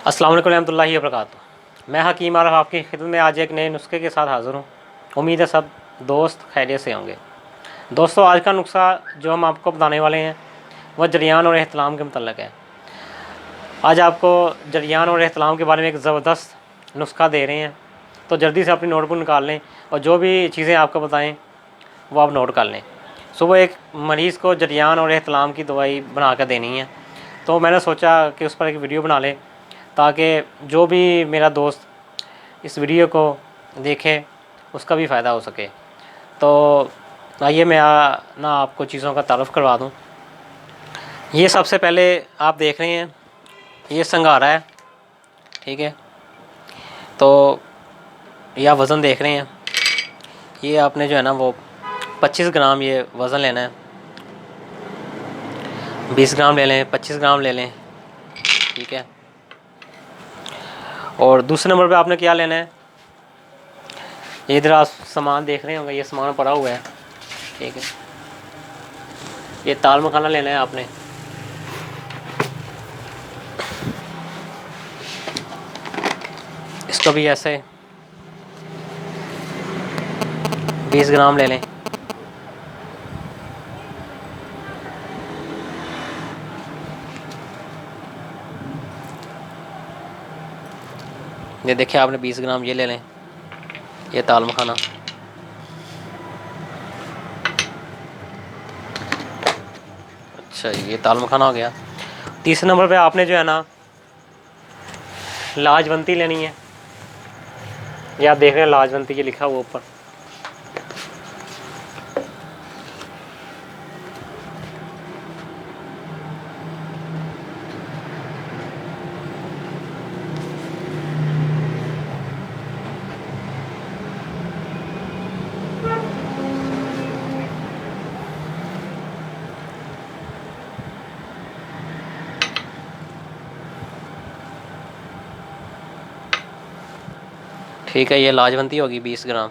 अस्सलाम वालेकुम रहमतुल्लाहि व बरकातुहू। मैं हकीम आरिफ आपकी खिदमत में आज एक नए नुस्खे के साथ हाज़िर हूँ। उम्मीद है सब दोस्त खैरियत से होंगे। दोस्तों, आज का नुस्खा जो हम आपको बताने वाले हैं वह जरियान और एहतलाम के मतलब है। आज आपको जरियान और एहतलाम के बारे में एक ज़बरदस्त नुस्खा दे रहे हैं, तो जल्दी से अपनी नोटबुक निकाल लें और जो भी चीज़ें आपको बताएँ वो आप नोट कर लें। सुबह एक मरीज़ को जरियान और एहतलाम की दवाई बना कर देनी है, तो मैंने सोचा कि उस पर एक वीडियो बना लें ताकि जो भी मेरा दोस्त इस वीडियो को देखे उसका भी फ़ायदा हो सके। तो आइए मैं आपको चीज़ों का तारुफ़ करवा दूं। ये सबसे पहले आप देख रहे हैं, ये संघारा है, ठीक है। तो ये आप वज़न देख रहे हैं, ये आपने जो है ना वो 25 ग्राम ये वज़न लेना है। 20 ग्राम ले लें, 25 ग्राम ले लें, ठीक है। और दूसरे नंबर पे आपने क्या लेना है, ये इधर आप सामान देख रहे होंगे, ये सामान पड़ा हुआ है, ठीक है। ये ताल मखाना लेना है आपने, इसको भी ऐसे 20 ग्राम ले लें। ये देखिए आपने 20 ग्राम ये ले लें, ये ताल मखाना। अच्छा, ये ताल मखाना हो गया। तीसरे नंबर पे आपने जो है ना लाजवंती लेनी है। ये आप देख रहे हैं लाजवंती, ये लिखा हुआ ऊपर। ठीक है, ये लाजवंती होगी 20 ग्राम।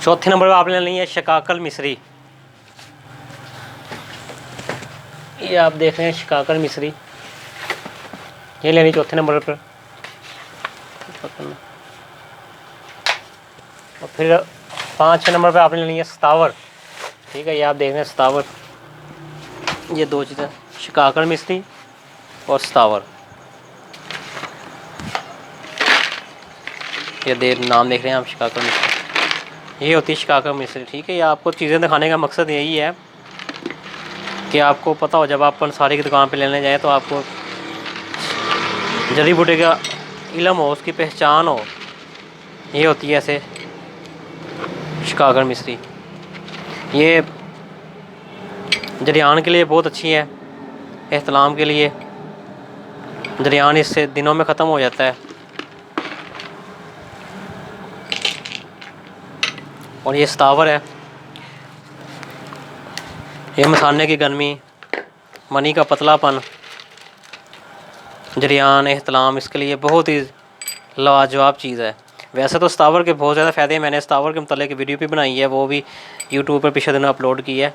चौथे नंबर पर आपने लेनी है शिकाकल मिश्री। ये आप देख रहे हैं शिकाकल मिश्री, ये लेनी चौथे नंबर पर। और फिर 5 नंबर पे आपने लेनी है सतावर, ठीक है। ये आप देख रहे हैं सतावर, ये दो चीज़ें, शिकाकल मिश्री और सतावर। ये नाम देख रहे हैं आप, शिकाकल मिश्री, ये होती है शिकाकल मिश्री, ठीक है। ये आपको चीज़ें दिखाने का मकसद यही है कि आपको पता हो, जब आप पंसारी की दुकान पे लेने जाएँ तो आपको जड़ी बूटी का इल्म हो, उसकी पहचान हो। ये होती है ऐसे शिकाकल मिश्री। ये जरियान के लिए बहुत अच्छी है, एहतलाम के लिए। जरियान इससे दिनों में ख़त्म हो जाता है। और ये सतावर है, ये मसाने की गर्मी, मनी का पतलापन, जरियान एहतलाम इसके लिए बहुत ही लाजवाब चीज़ है। वैसे तो सतावर के बहुत ज़्यादा फ़ायदे हैं, मैंने सतावर के मतलब की वीडियो भी बनाई है, वो भी यूट्यूब पर पिछले दिनों अपलोड की है।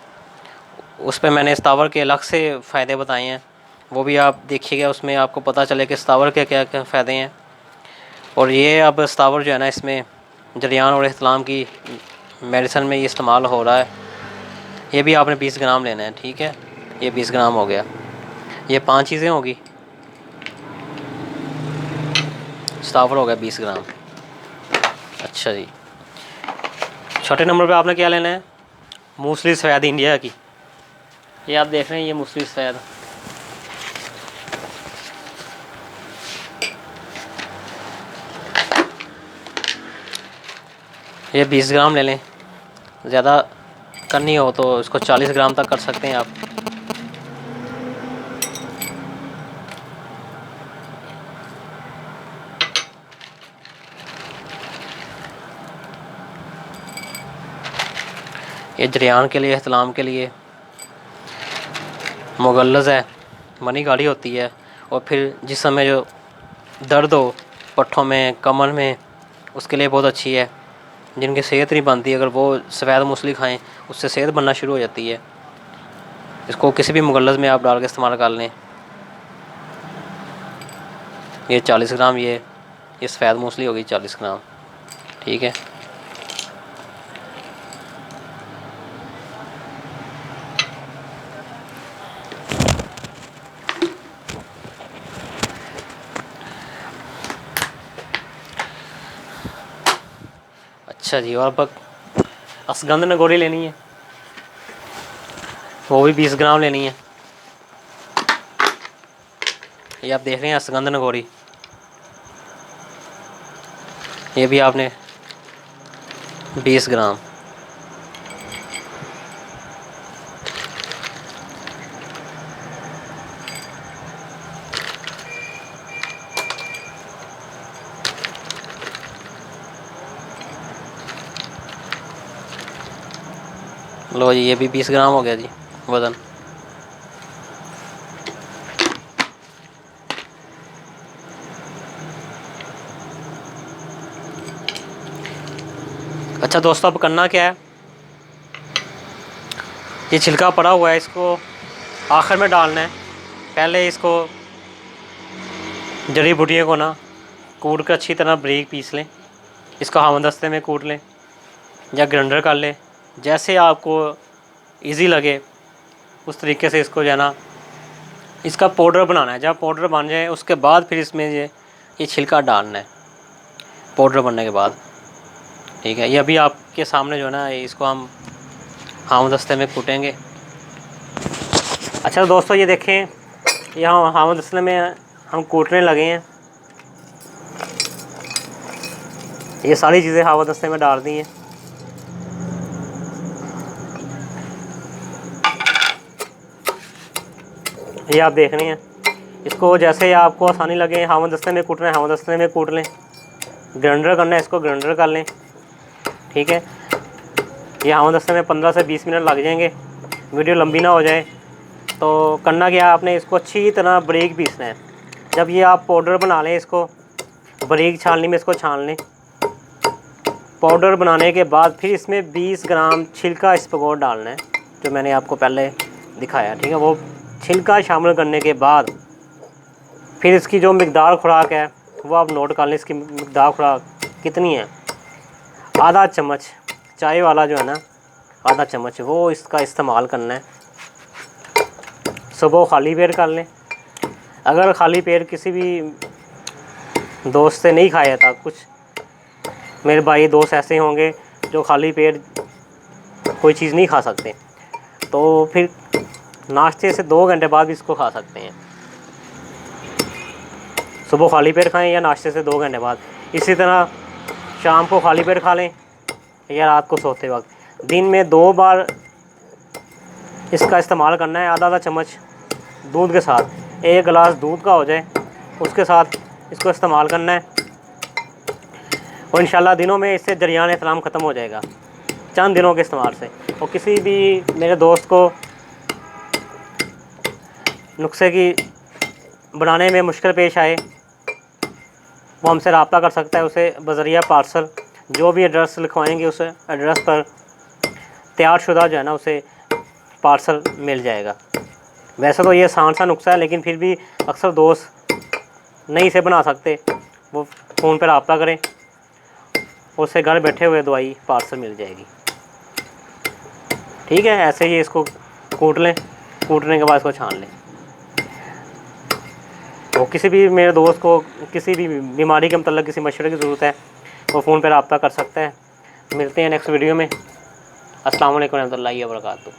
उस पर मैंने सतावर के अलग से फ़ायदे बताए हैं, वो भी आप देखिएगा, उसमें आपको पता चले कि सतावर के क्या क्या फ़ायदे हैं। और ये अब सतावर जो है ना, इसमें जरियान और एहतलाम की मेडिसिन में ये इस्तेमाल हो रहा है। ये भी आपने 20 ग्राम लेना है, ठीक है। ये 20 ग्राम हो गया, ये 5 चीज़ें होगी। सतावर हो गया 20 ग्राम। अच्छा जी, छोटे नंबर पे आपने क्या लेना है, मूसली सफ़ेद इंडिया की। ये आप देख रहे हैं, ये मूसली सफ़ेद, ये 20 ग्राम ले लें। ज़्यादा करनी हो तो इसको 40 ग्राम तक कर सकते हैं आप। ये जरियान के लिए, एहतलाम के लिए मुगल्लज़ है, मनी गाढ़ी होती है। और फिर जिस समय जो दर्द हो पट्ठों में, कमर में, उसके लिए बहुत अच्छी है। जिनकी सेहत नहीं बनती, अगर वो सफ़ेद मूसली खाएं उससे सेहत बनना शुरू हो जाती है। इसको किसी भी मुगल्लत में आप डाल के इस्तेमाल कर लें। ये 40 ग्राम, ये सफ़ेद मूसली होगी 40 ग्राम। ठीक है, अच्छा जी। और अब असगंध नगोरी लेनी है, वो भी 20 ग्राम लेनी है। ये आप देख रहे हैं असगंध नगोरी, ये भी आपने 20 ग्राम। लो जी, ये भी 20 ग्राम हो गया जी वज़न। अच्छा दोस्तों, अब करना क्या है, ये छिलका पड़ा हुआ है, इसको आखिर में डालना है। पहले इसको जड़ी बूटियों को ना कूट कर अच्छी तरह बारीक पीस लें। इसको हमदस्ते में कूट लें या ग्राइंडर कर लें, जैसे आपको इजी लगे उस तरीके से इसको जो है ना, इसका पाउडर बनाना है। जब पाउडर बन जाए उसके बाद फिर इसमें ये छिलका डालना है, पाउडर बनने के बाद। ठीक है, ये अभी आपके सामने जो है ना, इसको हम हमदस्ते में कूटेंगे। अच्छा दोस्तों, ये देखें, यहाँ हमदस्ते में हम कूटने लगे हैं। ये सारी चीज़ें हमदस्ते में डाल दी हैं। ये आप देख रहे हैं, इसको जैसे आपको आसानी लगे हमदस्ते में कूटना है हमदस्ते में कूट लें, ग्राइंडर करना है इसको ग्राइंडर कर लें। ठीक है, ये हमदस्ते में 15 से 20 मिनट लग जाएंगे, वीडियो लंबी ना हो जाए। तो करना क्या, आपने इसको अच्छी तरह बारीक पीसना है। जब ये आप पाउडर बना लें, इसको बारीक छाननी में इसको छान लें। पाउडर बनाने के बाद फिर इसमें 20 ग्राम छिलका इस पर और डालना है, जो मैंने आपको पहले दिखाया। ठीक है, वो छिलका शामिल करने के बाद फिर इसकी जो मिकदार खुराक है वो आप नोट कर लें। इसकी मिकदार खुराक कितनी है, आधा चम्मच चाय वाला जो है ना, आधा चम्मच वो इसका इस्तेमाल करना है। सुबह खाली पेट कर लें। अगर खाली पेट किसी भी दोस्त से नहीं खाया था, कुछ मेरे भाई दोस्त ऐसे होंगे जो खाली पेट कोई चीज़ नहीं खा सकते, तो फिर नाश्ते से 2 घंटे बाद भी इसको खा सकते हैं। सुबह खाली पेट खाएं या नाश्ते से 2 घंटे बाद। इसी तरह शाम को खाली पेट खा लें या रात को सोते वक्त। दिन में 2 बार इसका इस्तेमाल करना है। आधा चम्मच दूध के साथ, 1 गिलास दूध का हो जाए उसके साथ इसको इस्तेमाल करना है, और इंशाल्लाह दिनों में इससे जरियान इस्लाम ख़त्म हो जाएगा, चंद दिनों के इस्तेमाल से। और किसी भी मेरे दोस्त को नुस्खे की बनाने में मुश्किल पेश आए, वो हमसे रब्ता कर सकता है। उसे बज़रिया पार्सल, जो भी एड्रेस लिखवाएंगे उस एड्रेस पर तैयार शुदा जो है ना, उसे पार्सल मिल जाएगा। वैसे तो ये आसान सा नुस्खा है, लेकिन फिर भी अक्सर दोस्त नहीं से बना सकते, वो फ़ोन पर रब्ता करें, उससे घर बैठे हुए दवाई पार्सल मिल जाएगी। ठीक है, ऐसे ही इसको कूट लें, कूटने के बाद इसको छान लें। तो किसी भी मेरे दोस्त को किसी भी बीमारी के मतलब किसी मशवरे की ज़रूरत है, वो फ़ोन पर रब्ता कर सकता है। मिलते हैं नेक्स्ट वीडियो में। अस्सलाम वालेकुम रहमतुल्लाहि व बरकातहू।